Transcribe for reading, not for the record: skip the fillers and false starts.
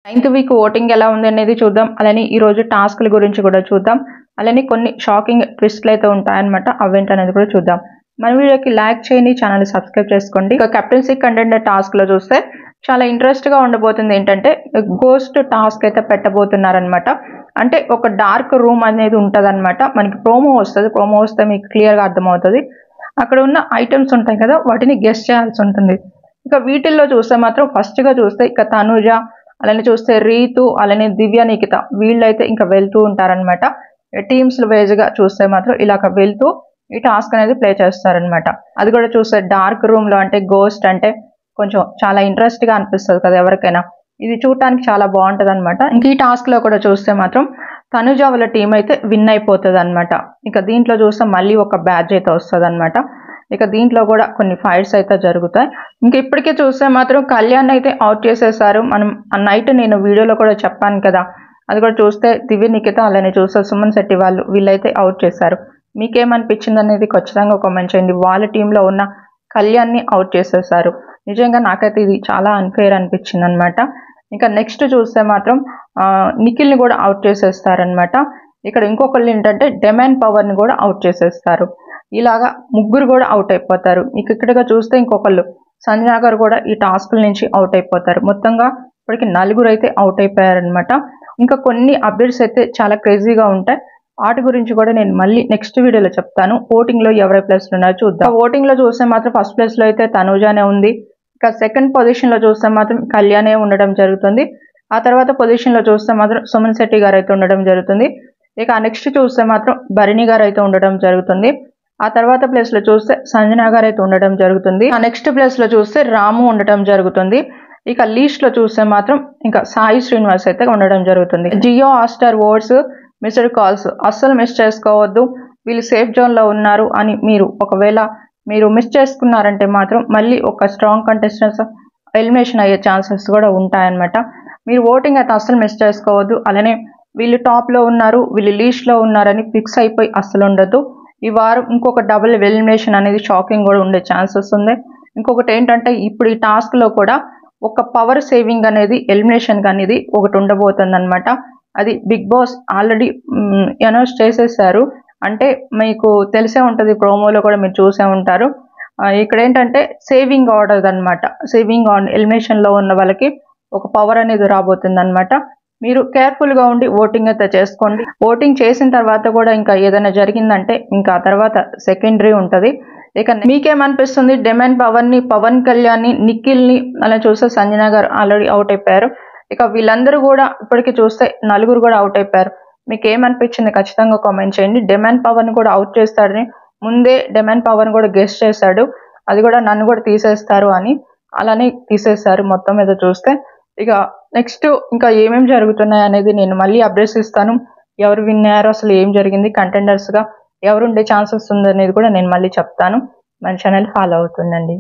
9th week voting ఎలా ఉంది అనేది చూద్దాం. అలానే ఈ రోజు టాస్క్ల గురించి కూడా చూద్దాం. అలానే కొన్ని షాకింగ్ ట్విస్ట్లు అయితే ఉంటాయన్నమాట. అవేంటనేది కూడా చూద్దాం. మన వీడియోకి లైక్ చేయండి, ఛానల్ సబ్స్క్రైబ్ చేసుకోండి. ఇక కెప్టెన్సీ కంటెండర్ టాస్క్లో చూస్తే చాలా ఇంట్రెస్ట్గా ఉండబోతుంది. ఏంటంటే గోస్ట్ టాస్క్ అయితే పెట్టబోతున్నారనమాట. అంటే ఒక డార్క్ రూమ్ అనేది ఉంటుందన్నమాట. మనకి ప్రోమో వస్తుంది. ప్రోమో వస్తే మీకు క్లియర్గా అర్థమవుతుంది. అక్కడ ఉన్న ఐటమ్స్ ఉంటాయి కదా, వాటిని గెస్ట్ చేయాల్సి ఉంటుంది. ఇక వీటిల్లో చూస్తే మాత్రం ఫస్ట్గా చూస్తే ఇక తనుజ, అలానే చూస్తే రీతు, అలానే దివ్య, నిఖిత వీళ్ళైతే ఇంకా వెళ్తూ ఉంటారనమాట. టీమ్స్ వైజ్గా చూస్తే మాత్రం ఇలాగ వెళ్తూ ఈ టాస్క్ అనేది ప్లే చేస్తారనమాట. అది కూడా చూస్తే డార్క్ రూమ్లో అంటే గోస్ట్ అంటే కొంచెం చాలా ఇంట్రెస్ట్గా అనిపిస్తుంది కదా ఎవరికైనా. ఇది చూడటానికి చాలా బాగుంటుంది అనమాట. ఇంక ఈ టాస్క్లో కూడా చూస్తే మాత్రం తనుజ వాళ్ళ టీం అయితే విన్ అయిపోతుంది అనమాట. ఇక దీంట్లో చూస్తే మళ్ళీ ఒక బ్యాడ్జ్ అయితే వస్తుంది అనమాట. ఇక దీంట్లో కూడా కొన్ని ఫైట్స్ అయితే జరుగుతాయి. ఇంక ఇప్పటికే చూస్తే మాత్రం కళ్యాణ్ అయితే అవుట్ చేసేసారు. మనం ఆ నైట్ నేను వీడియోలో కూడా చెప్పాను కదా, అది కూడా చూస్తే దివ్య, నిఖిత, అలానే చూస్తే సుమన్ శెట్టి వాళ్ళు వీళ్ళైతే అవుట్ చేశారు. మీకేమనిపించింది అనేది ఖచ్చితంగా కామెంట్ చేయండి. వాళ్ళ టీంలో ఉన్న కళ్యాణ్ని అవుట్ చేసేసారు. నిజంగా నాకైతే ఇది చాలా అన్ఫేర్ అనిపించింది అనమాట. ఇంకా నెక్స్ట్ చూస్తే మాత్రం నిఖిల్ని కూడా అవుట్ చేసేస్తారనమాట. ఇక్కడ ఇంకొకళ్ళు ఏంటంటే డెమాన్ పవర్ని కూడా అవుట్ చేసేస్తారు. ఇలాగా ముగ్గురు కూడా అవుట్ అయిపోతారు. ఇక్కడగా చూస్తే ఇంకొకళ్ళు సంజనా గారు కూడా ఈ టాస్క్ల నుంచి అవుట్ అయిపోతారు. మొత్తంగా ఇప్పటికి 4 అయితే అవుట్ అయిపోయారనమాట. ఇంకా కొన్ని అప్డేట్స్ అయితే చాలా క్రేజీగా ఉంటాయి. వాటి గురించి కూడా నేను మళ్ళీ నెక్స్ట్ వీడియోలో చెప్తాను. ఓటింగ్లో ఎవరి ప్లేస్లో ఉన్నారో చూద్దాం. ఓటింగ్లో చూస్తే మాత్రం ఫస్ట్ ప్లేస్లో అయితే తనుజానే ఉంది. ఇక సెకండ్ పొజిషన్లో చూస్తే మాత్రం కళ్యాణే ఉండడం జరుగుతుంది. ఆ తర్వాత పొజిషన్లో చూస్తే మాత్రం సుమన్ శెట్టి గారు అయితే ఉండడం జరుగుతుంది. ఇక నెక్స్ట్ చూస్తే మాత్రం భరణి గారు అయితే ఉండడం జరుగుతుంది. ఆ తర్వాత ప్లేస్లో చూస్తే సంజనా గారు అయితే ఉండడం జరుగుతుంది. ఆ నెక్స్ట్ ప్లేస్లో చూస్తే రాము ఉండటం జరుగుతుంది. ఇక లీస్ట్లో చూస్తే మాత్రం ఇంకా సాయి శ్రీనివాస్ అయితే ఉండడం జరుగుతుంది. జియో హాట్‌స్టార్ ఓట్స్, మిస్డ్ కాల్స్ అస్సలు మిస్ చేసుకోవద్దు. వీళ్ళు సేఫ్ జోన్లో ఉన్నారు అని ఒకవేళ మీరు మిస్ చేసుకున్నారంటే మాత్రం మళ్ళీ ఒక స్ట్రాంగ్ కంటెస్టెంట్స్ ఎలిమినేషన్ అయ్యే ఛాన్సెస్ కూడా ఉంటాయన్నమాట. మీరు ఓటింగ్ అయితే అస్సలు మిస్ చేసుకోవద్దు. అలానే వీళ్ళు టాప్లో ఉన్నారు, వీళ్ళు లీస్ట్లో ఉన్నారని ఫిక్స్ అయిపోయి అస్సలు ఉండొద్దు. ఈ వారం ఇంకొక డబుల్ ఎలిమినేషన్ అనేది షాకింగ్ కూడా ఉండే ఛాన్సెస్ ఉంది. ఇంకొకటి ఏంటంటే ఇప్పుడు ఈ టాస్క్లో కూడా ఒక పవర్ సేవింగ్ అనేది ఎలిమినేషన్ అనేది ఒకటి ఉండబోతుంది అనమాట. అది బిగ్ బాస్ ఆల్రెడీ అనౌన్స్ చేసేసారు. అంటే మీకు తెలిసే ఉంటుంది, ప్రోమోలో కూడా మీరు చూసే ఉంటారు. ఇక్కడ ఏంటంటే సేవింగ్ ఆర్డర్ అనమాట. సేవింగ్ ఆన్ ఎలిమినేషన్లో ఉన్న వాళ్ళకి ఒక పవర్ అనేది రాబోతుంది అనమాట. మీరు కేర్ఫుల్గా ఉండి ఓటింగ్ అయితే చేసుకోండి. ఓటింగ్ చేసిన తర్వాత కూడా ఇంకా ఏదైనా జరిగిందంటే ఇంకా ఆ తర్వాత సెకండరీ ఉంటుంది. ఇక మీకేమనిపిస్తుంది? డెమాన్ పవర్ని, పవన్ కళ్యాణ్ని, నిఖిల్ని, అలా చూస్తే సంజనా గారు ఆల్రెడీ అవుట్ అయిపోయారు. ఇక వీళ్ళందరూ కూడా ఇప్పటికీ చూస్తే 4 కూడా అవుట్ అయిపోయారు. మీకు ఏమనిపించింది ఖచ్చితంగా కామెంట్ చేయండి. డెమాన్ పవర్ని కూడా అవుట్ చేస్తాడని ముందే డెమాన్ పవర్ని కూడా గెస్ చేశాడు. అది కూడా నన్ను కూడా తీసేస్తారు అని, అలానే తీసేశారు మొత్తం మీద చూస్తే. ఇక నెక్స్ట్ ఇంకా ఏమేమి జరుగుతున్నాయి అనేది నేను మళ్ళీ అప్డేట్స్ ఇస్తాను. ఎవరు విన్ అయ్యారో, అసలు ఏం జరిగింది, కంటెండర్స్గా ఎవరు ఉండే ఛాన్సెస్ ఉందనేది కూడా నేను మళ్ళీ చెప్తాను. మన ఛానల్ ఫాలో అవుతుండండి.